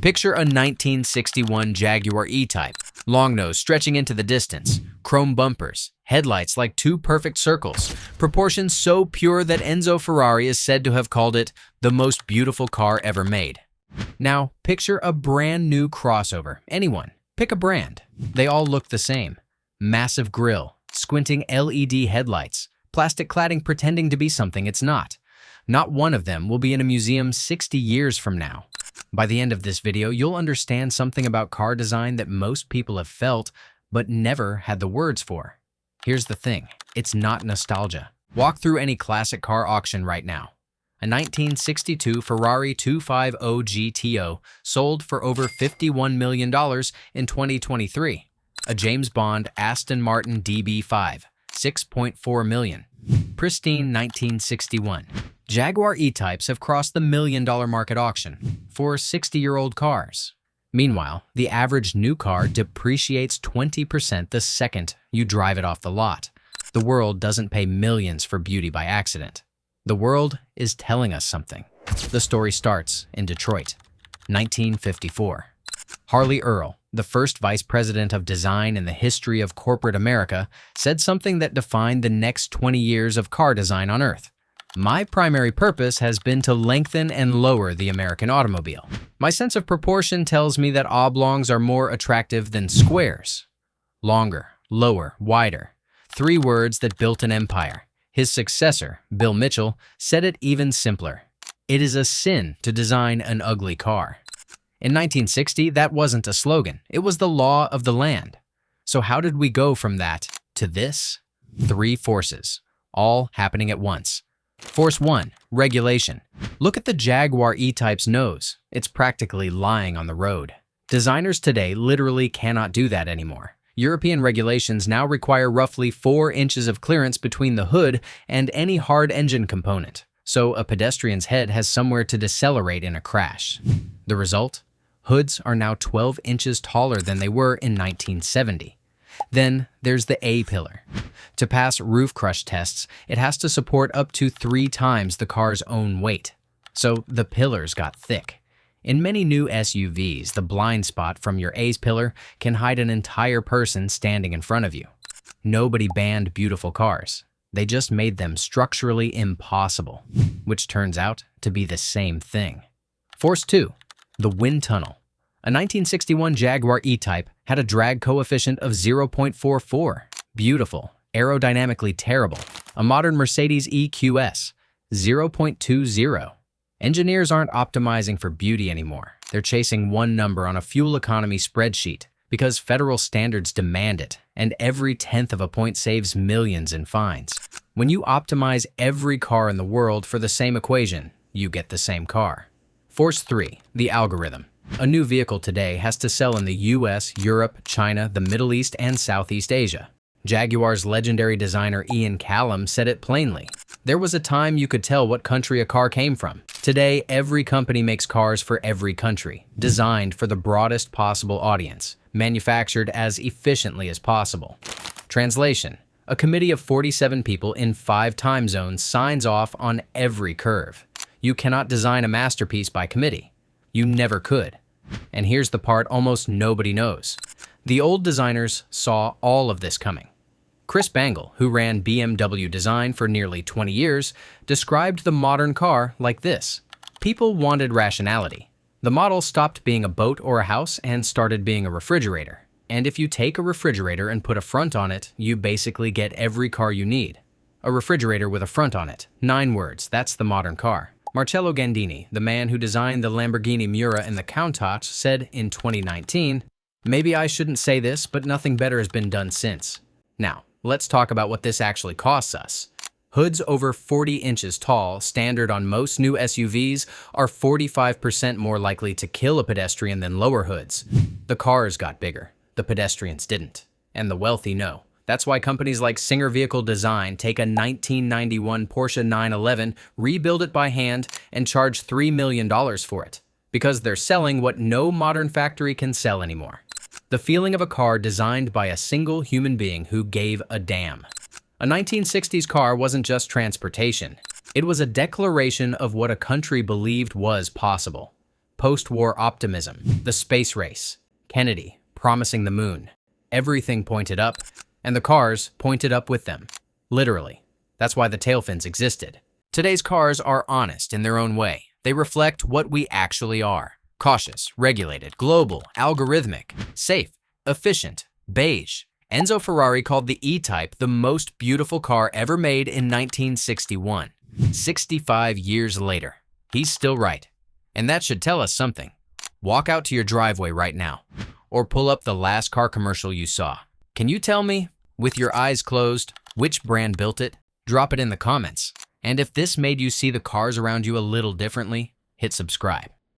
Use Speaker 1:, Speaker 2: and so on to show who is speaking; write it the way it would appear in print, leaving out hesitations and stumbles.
Speaker 1: Picture a 1961 Jaguar E-Type, long nose stretching into the distance, chrome bumpers, headlights like two perfect circles, proportions so pure that Enzo Ferrari is said to have called it the most beautiful car ever made. Now, picture a brand new crossover. Anyone, pick a brand. They all look the same. Massive grille, squinting LED headlights, plastic cladding pretending to be something it's not. Not one of them will be in a museum 60 years from now. By the end of this video, you'll understand something about car design that most people have felt, but never had the words for. Here's the thing, it's not nostalgia. Walk through any classic car auction right now. A 1962 Ferrari 250 GTO sold for over $51 million in 2023. A James Bond Aston Martin DB5, $6.4 million. Pristine 1961. Jaguar E-Types have crossed the $1 million market auction for 60-year-old cars. Meanwhile, the average new car depreciates 20% the second you drive it off the lot. The world doesn't pay millions for beauty by accident. The world is telling us something. The story starts in Detroit, 1954. Harley Earl, the first vice president of design in the history of corporate America, said something that defined the next 20 years of car design on Earth. My primary purpose has been to lengthen and lower the American automobile. My sense of proportion tells me that oblongs are more attractive than squares. Longer, lower, wider. 3 words that built an empire. His successor, Bill Mitchell, said it even simpler. It is a sin to design an ugly car. In 1960, that wasn't a slogan. It was the law of the land. So how did we go from that to this? 3 forces, all happening at once. Force 1, regulation. Look at the Jaguar E-Type's nose. It's practically lying on the road. Designers today literally cannot do that anymore. European regulations now require roughly 4 inches of clearance between the hood and any hard engine component, so a pedestrian's head has somewhere to decelerate in a crash. The result? Hoods are now 12 inches taller than they were in 1970. Then there's the A-pillar. To pass roof crush tests, it has to support up to 3 times the car's own weight. So the pillars got thick. In many new SUVs, the blind spot from your A-pillar can hide an entire person standing in front of you. Nobody banned beautiful cars. They just made them structurally impossible, which turns out to be the same thing. Force 2, the wind tunnel. A 1961 Jaguar E-Type had a drag coefficient of 0.44. Beautiful, aerodynamically terrible. A modern Mercedes EQS, 0.20. Engineers aren't optimizing for beauty anymore. They're chasing one number on a fuel economy spreadsheet because federal standards demand it, and every 10th of a point saves millions in fines. When you optimize every car in the world for the same equation, you get the same car. Force 3, the algorithm. A new vehicle today has to sell in the US, Europe, China, the Middle East, and Southeast Asia. Jaguar's legendary designer Ian Callum said it plainly. There was a time you could tell what country a car came from. Today, every company makes cars for every country, designed for the broadest possible audience, manufactured as efficiently as possible. Translation: a committee of 47 people in 5 time zones signs off on every curve. You cannot design a masterpiece by committee. You never could. And here's the part almost nobody knows. The old designers saw all of this coming. Chris Bangle, who ran BMW design for nearly 20 years, described the modern car like this. People wanted rationality. The model stopped being a boat or a house and started being a refrigerator. And if you take a refrigerator and put a front on it, you basically get every car you need. A refrigerator with a front on it. 9 words, that's the modern car. Marcello Gandini, the man who designed the Lamborghini Miura and the Countach, said in 2019, "Maybe I shouldn't say this, but nothing better has been done since." Now, let's talk about what this actually costs us. Hoods over 40 inches tall, standard on most new SUVs, are 45% more likely to kill a pedestrian than lower hoods. The cars got bigger, the pedestrians didn't. And the wealthy know. That's why companies like Singer Vehicle Design take a 1991 Porsche 911, rebuild it by hand, and charge $3 million for it. Because they're selling what no modern factory can sell anymore. The feeling of a car designed by a single human being who gave a damn. A 1960s car wasn't just transportation. It was a declaration of what a country believed was possible. Post-war optimism, the space race, Kennedy promising the moon. Everything pointed up, and the cars pointed up with them. Literally. That's why the tail fins existed. Today's cars are honest in their own way. They reflect what we actually are. Cautious, regulated, global, algorithmic, safe, efficient, beige. Enzo Ferrari called the E-Type the most beautiful car ever made in 1961. 65 years later, he's still right. And that should tell us something. Walk out to your driveway right now, or pull up the last car commercial you saw. Can you tell me, with your eyes closed, which brand built it? Drop it in the comments. And if this made you see the cars around you a little differently, hit subscribe.